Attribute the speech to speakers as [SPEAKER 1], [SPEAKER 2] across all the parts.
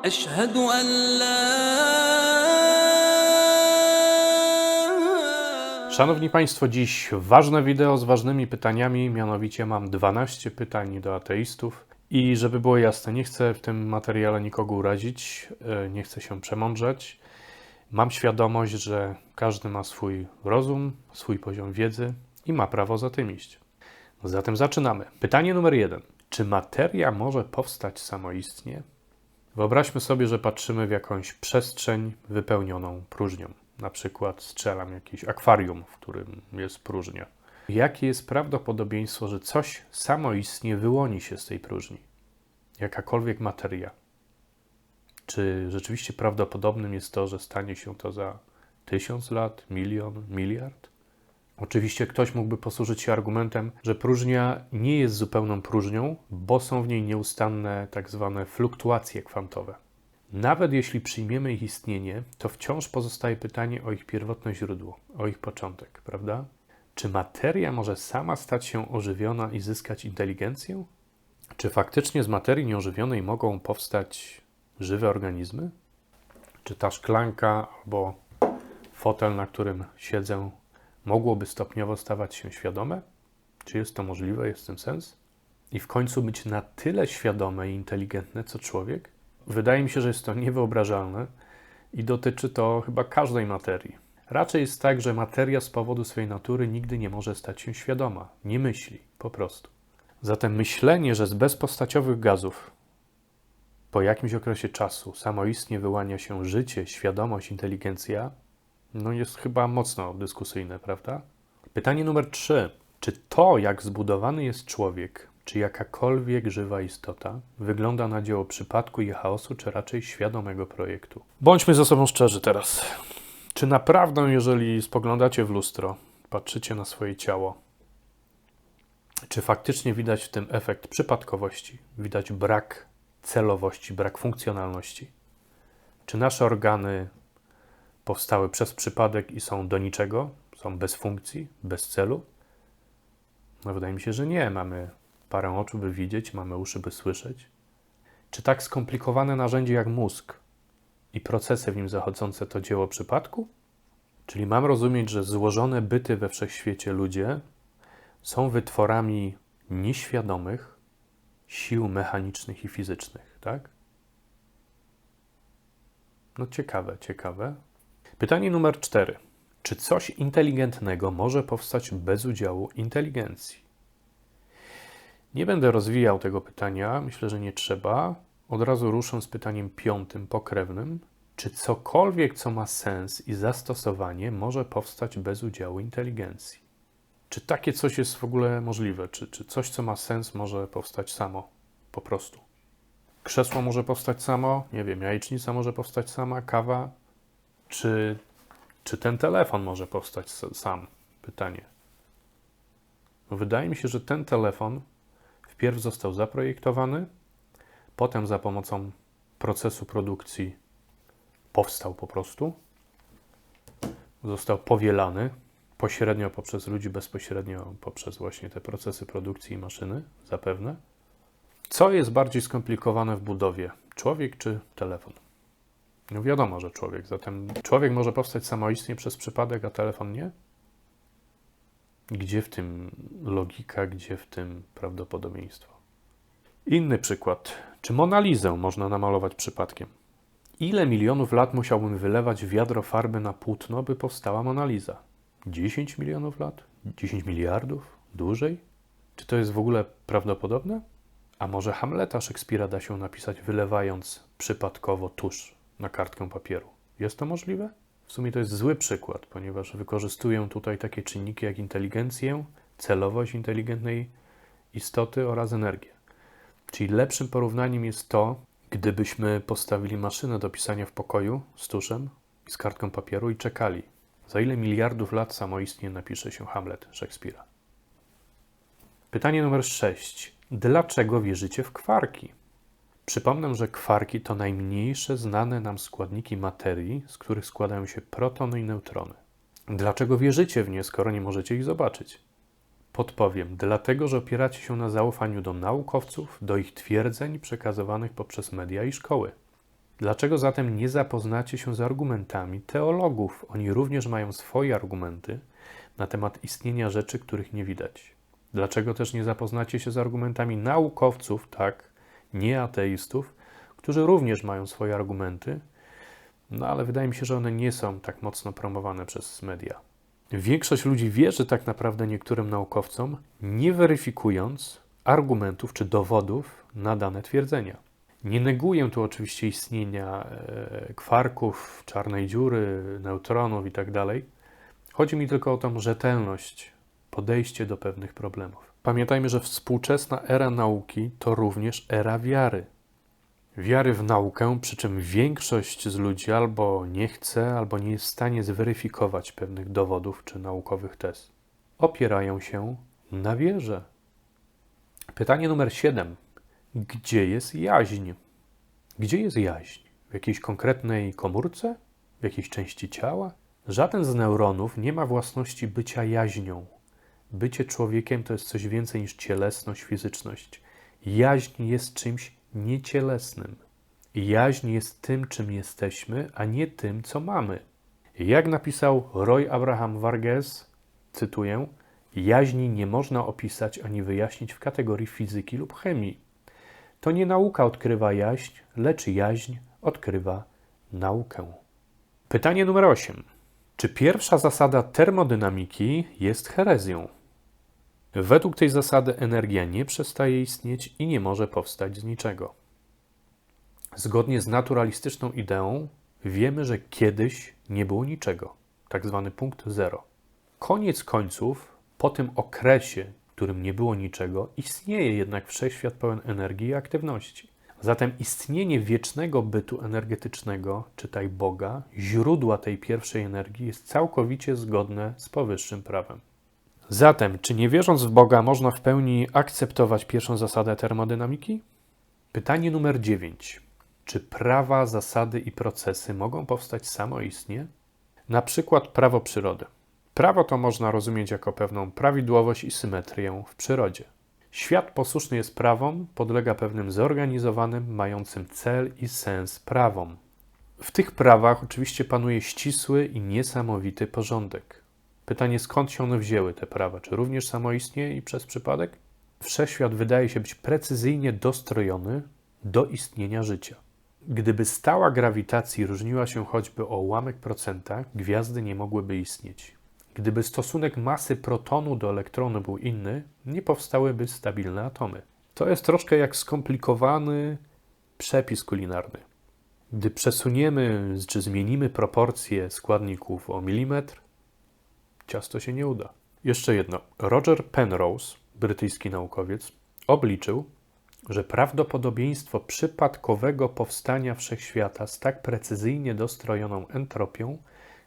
[SPEAKER 1] أشهد أن لا
[SPEAKER 2] Szanowni Państwo, dziś ważne wideo z ważnymi pytaniami, mianowicie mam 12 pytań do ateistów i żeby było jasne, nie chcę w tym materiale nikogo urazić, nie chcę się przemądrzeć. Mam świadomość, że każdy ma swój rozum, swój poziom wiedzy i ma prawo za tym iść. Zatem zaczynamy. Pytanie numer 1. Czy materia może powstać samoistnie? Wyobraźmy sobie, że patrzymy w jakąś przestrzeń wypełnioną próżnią. Na przykład strzelam jakieś akwarium, w którym jest próżnia. Jakie jest prawdopodobieństwo, że coś samoistnie wyłoni się z tej próżni? Jakakolwiek materia. Czy rzeczywiście prawdopodobnym jest to, że stanie się to za 1000 lat, milion, miliard? Oczywiście ktoś mógłby posłużyć się argumentem, że próżnia nie jest zupełną próżnią, bo są w niej nieustanne tak zwane fluktuacje kwantowe. Nawet jeśli przyjmiemy ich istnienie, to wciąż pozostaje pytanie o ich pierwotne źródło, o ich początek, prawda? Czy materia może sama stać się ożywiona i zyskać inteligencję? Czy faktycznie z materii nieożywionej mogą powstać żywe organizmy? Czy ta szklanka albo fotel, na którym siedzę, mogłoby stopniowo stawać się świadome? Czy jest to możliwe? Jest w tym sens? I w końcu być na tyle świadome i inteligentne, co człowiek? Wydaje mi się, że jest to niewyobrażalne i dotyczy to chyba każdej materii. Raczej jest tak, że materia z powodu swojej natury nigdy nie może stać się świadoma. Nie myśli, po prostu. Zatem myślenie, że z bezpostaciowych gazów po jakimś okresie czasu samoistnie wyłania się życie, świadomość, inteligencja, no jest chyba mocno dyskusyjne, prawda? Pytanie numer 3. Czy to, jak zbudowany jest człowiek, czy jakakolwiek żywa istota, wygląda na dzieło przypadku i chaosu, czy raczej świadomego projektu? Bądźmy ze sobą szczerzy teraz. Czy naprawdę, jeżeli spoglądacie w lustro, patrzycie na swoje ciało, czy faktycznie widać w tym efekt przypadkowości, widać brak celowości, brak funkcjonalności? Czy nasze organy powstały przez przypadek i są do niczego, są bez funkcji, bez celu? No wydaje mi się, że nie. Mamy parę oczu, by widzieć, mamy uszy, by słyszeć. Czy tak skomplikowane narzędzie jak mózg i procesy w nim zachodzące to dzieło przypadku? Czyli mam rozumieć, że złożone byty we wszechświecie ludzie są wytworami nieświadomych sił mechanicznych i fizycznych, tak? No ciekawe. Pytanie numer 4. Czy coś inteligentnego może powstać bez udziału inteligencji? Nie będę rozwijał tego pytania, myślę, że nie trzeba. Od razu ruszę z pytaniem 5, pokrewnym. Czy cokolwiek, co ma sens i zastosowanie, może powstać bez udziału inteligencji? Czy takie coś jest w ogóle możliwe? Czy coś, co ma sens, może powstać samo? Po prostu. Krzesło może powstać samo? Nie wiem, jajecznica może powstać sama? Kawa? Czy ten telefon może powstać sam? Pytanie. No wydaje mi się, że ten telefon wpierw został zaprojektowany, potem za pomocą procesu produkcji powstał po prostu, został powielany pośrednio poprzez ludzi, bezpośrednio poprzez właśnie te procesy produkcji i maszyny, zapewne. Co jest bardziej skomplikowane w budowie? Człowiek czy telefon? No wiadomo, że człowiek. Zatem człowiek może powstać samoistnie przez przypadek, a telefon nie? Gdzie w tym logika, gdzie w tym prawdopodobieństwo? Inny przykład. Czy Mona Lisę można namalować przypadkiem? Ile milionów lat musiałbym wylewać wiadro farby na płótno, by powstała Mona Lisa? 10 milionów lat? 10 miliardów? Dłużej? Czy to jest w ogóle prawdopodobne? A może Hamleta Szekspira da się napisać wylewając przypadkowo tusz na kartkę papieru? Jest to możliwe? W sumie to jest zły przykład, ponieważ wykorzystuję tutaj takie czynniki jak inteligencję, celowość inteligentnej istoty oraz energię. Czyli lepszym porównaniem jest to, gdybyśmy postawili maszynę do pisania w pokoju z tuszem i z kartką papieru i czekali. Za ile miliardów lat samoistnie napisze się Hamlet Szekspira? Pytanie numer 6. Dlaczego wierzycie w kwarki? Przypomnę, że kwarki to najmniejsze znane nam składniki materii, z których składają się protony i neutrony. Dlaczego wierzycie w nie, skoro nie możecie ich zobaczyć? Podpowiem, dlatego, że opieracie się na zaufaniu do naukowców, do ich twierdzeń przekazywanych poprzez media i szkoły. Dlaczego zatem nie zapoznacie się z argumentami teologów? Oni również mają swoje argumenty na temat istnienia rzeczy, których nie widać. Dlaczego też nie zapoznacie się z argumentami naukowców, tak, nie ateistów, którzy również mają swoje argumenty, no ale wydaje mi się, że one nie są tak mocno promowane przez media. Większość ludzi wierzy tak naprawdę niektórym naukowcom, nie weryfikując argumentów czy dowodów na dane twierdzenia. Nie neguję tu oczywiście istnienia kwarków, czarnej dziury, neutronów itd. Chodzi mi tylko o tą rzetelność, podejście do pewnych problemów. Pamiętajmy, że współczesna era nauki to również era wiary. Wiary w naukę, przy czym większość z ludzi albo nie chce, albo nie jest w stanie zweryfikować pewnych dowodów czy naukowych tez. Opierają się na wierze. Pytanie numer 7. Gdzie jest jaźń? Gdzie jest jaźń? W jakiejś konkretnej komórce? W jakiejś części ciała? Żaden z neuronów nie ma własności bycia jaźnią. Bycie człowiekiem to jest coś więcej niż cielesność, fizyczność. Jaźń jest czymś niecielesnym. Jaźń jest tym, czym jesteśmy, a nie tym, co mamy. Jak napisał Roy Abraham Varghese, cytuję, jaźni nie można opisać ani wyjaśnić w kategorii fizyki lub chemii. To nie nauka odkrywa jaźń, lecz jaźń odkrywa naukę. Pytanie numer 8. Czy pierwsza zasada termodynamiki jest herezją? Według tej zasady energia nie przestaje istnieć i nie może powstać z niczego. Zgodnie z naturalistyczną ideą wiemy, że kiedyś nie było niczego, tak zwany punkt zero. Koniec końców, po tym okresie, w którym nie było niczego, istnieje jednak wszechświat pełen energii i aktywności. Zatem istnienie wiecznego bytu energetycznego, czytaj Boga, źródła tej pierwszej energii jest całkowicie zgodne z powyższym prawem. Zatem, czy nie wierząc w Boga można w pełni akceptować pierwszą zasadę termodynamiki? Pytanie numer 9. Czy prawa, zasady i procesy mogą powstać samoistnie? Na przykład prawo przyrody. Prawo to można rozumieć jako pewną prawidłowość i symetrię w przyrodzie. Świat posłuszny jest prawom, podlega pewnym zorganizowanym, mającym cel i sens prawom. W tych prawach oczywiście panuje ścisły i niesamowity porządek. Pytanie, skąd się one wzięły, te prawa? Czy również samoistnie i przez przypadek? Wszechświat wydaje się być precyzyjnie dostrojony do istnienia życia. Gdyby stała grawitacji różniła się choćby o ułamek procenta, gwiazdy nie mogłyby istnieć. Gdyby stosunek masy protonu do elektronu był inny, nie powstałyby stabilne atomy. To jest troszkę jak skomplikowany przepis kulinarny. Gdy przesuniemy czy zmienimy proporcje składników o milimetr, ciasto się nie uda. Jeszcze jedno. Roger Penrose, brytyjski naukowiec, obliczył, że prawdopodobieństwo przypadkowego powstania wszechświata z tak precyzyjnie dostrojoną entropią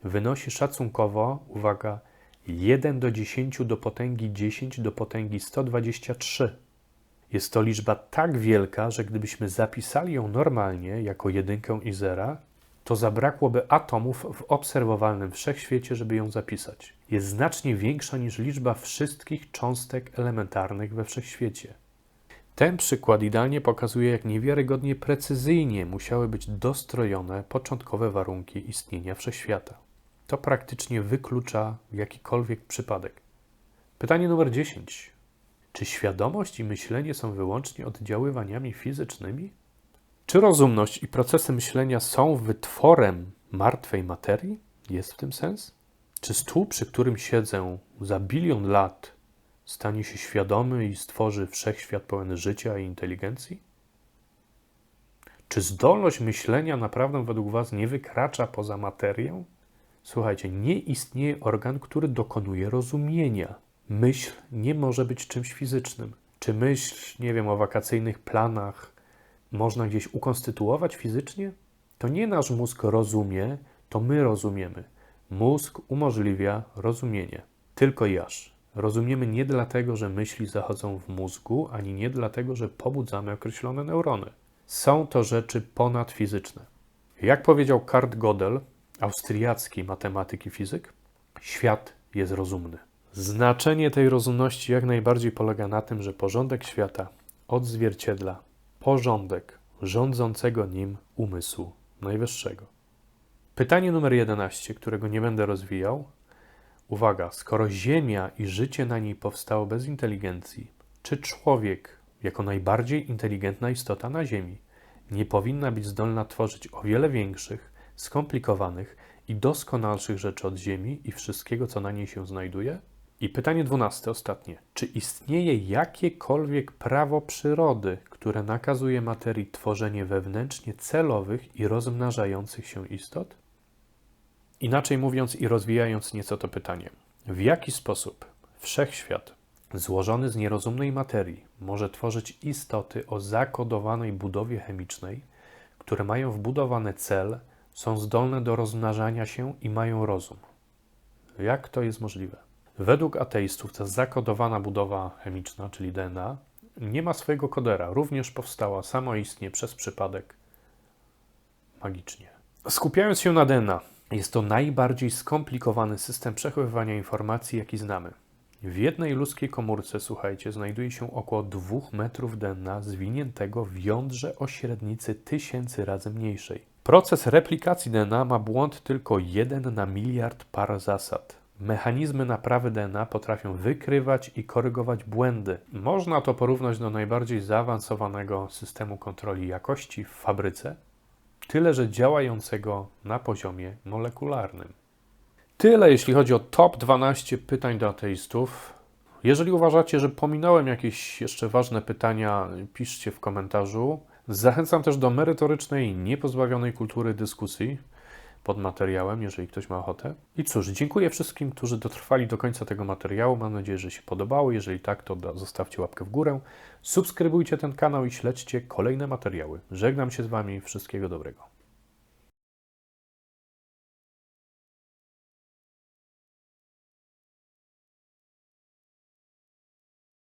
[SPEAKER 2] wynosi szacunkowo, uwaga, 1 do 10 do potęgi 10 do potęgi 123. Jest to liczba tak wielka, że gdybyśmy zapisali ją normalnie jako jedynkę i zera, to zabrakłoby atomów w obserwowalnym wszechświecie, żeby ją zapisać. Jest znacznie większa niż liczba wszystkich cząstek elementarnych we wszechświecie. Ten przykład idealnie pokazuje, jak niewiarygodnie precyzyjnie musiały być dostrojone początkowe warunki istnienia wszechświata. To praktycznie wyklucza jakikolwiek przypadek. Pytanie numer 10. Czy świadomość i myślenie są wyłącznie oddziaływaniami fizycznymi? Czy rozumność i procesy myślenia są wytworem martwej materii? Jest w tym sens? Czy stół, przy którym siedzę za 1 000 000 lat, stanie się świadomy i stworzy wszechświat pełen życia i inteligencji? Czy zdolność myślenia naprawdę według Was nie wykracza poza materię? Słuchajcie, nie istnieje organ, który dokonuje rozumienia. Myśl nie może być czymś fizycznym. Czy myśl, nie wiem, o wakacyjnych planach można gdzieś ukonstytuować fizycznie? To nie nasz mózg rozumie, to my rozumiemy. Mózg umożliwia rozumienie. Tylko i aż. Rozumiemy nie dlatego, że myśli zachodzą w mózgu, ani nie dlatego, że pobudzamy określone neurony. Są to rzeczy ponadfizyczne. Jak powiedział Kurt Gödel, austriacki matematyk i fizyk, świat jest rozumny. Znaczenie tej rozumności jak najbardziej polega na tym, że porządek świata odzwierciedla porządek rządzącego nim umysłu najwyższego. Pytanie numer 11, którego nie będę rozwijał. Uwaga, skoro Ziemia i życie na niej powstało bez inteligencji, czy człowiek, jako najbardziej inteligentna istota na Ziemi, nie powinna być zdolna tworzyć o wiele większych, skomplikowanych i doskonalszych rzeczy od Ziemi i wszystkiego, co na niej się znajduje? I pytanie 12, ostatnie. Czy istnieje jakiekolwiek prawo przyrody, które nakazuje materii tworzenie wewnętrznie celowych i rozmnażających się istot? Inaczej mówiąc i rozwijając nieco to pytanie. W jaki sposób wszechświat złożony z nierozumnej materii może tworzyć istoty o zakodowanej budowie chemicznej, które mają wbudowany cel, są zdolne do rozmnażania się i mają rozum? Jak to jest możliwe? Według ateistów ta zakodowana budowa chemiczna, czyli DNA, nie ma swojego kodera. Również powstała samoistnie przez przypadek magicznie. Skupiając się na DNA, jest to najbardziej skomplikowany system przechowywania informacji, jaki znamy. W jednej ludzkiej komórce, słuchajcie, znajduje się około 2 metrów DNA zwiniętego w jądrze o średnicy 1000 razy mniejszej. Proces replikacji DNA ma błąd tylko 1 na miliard par zasad. Mechanizmy naprawy DNA potrafią wykrywać i korygować błędy. Można to porównać do najbardziej zaawansowanego systemu kontroli jakości w fabryce, tyle że działającego na poziomie molekularnym. Tyle, jeśli chodzi o top 12 pytań do ateistów. Jeżeli uważacie, że pominąłem jakieś jeszcze ważne pytania, piszcie w komentarzu. Zachęcam też do merytorycznej, niepozbawionej kultury dyskusji pod materiałem, jeżeli ktoś ma ochotę. I cóż, dziękuję wszystkim, którzy dotrwali do końca tego materiału. Mam nadzieję, że się podobało. Jeżeli tak, to zostawcie łapkę w górę. Subskrybujcie ten kanał i śledźcie kolejne materiały. Żegnam się z Wami. Wszystkiego dobrego.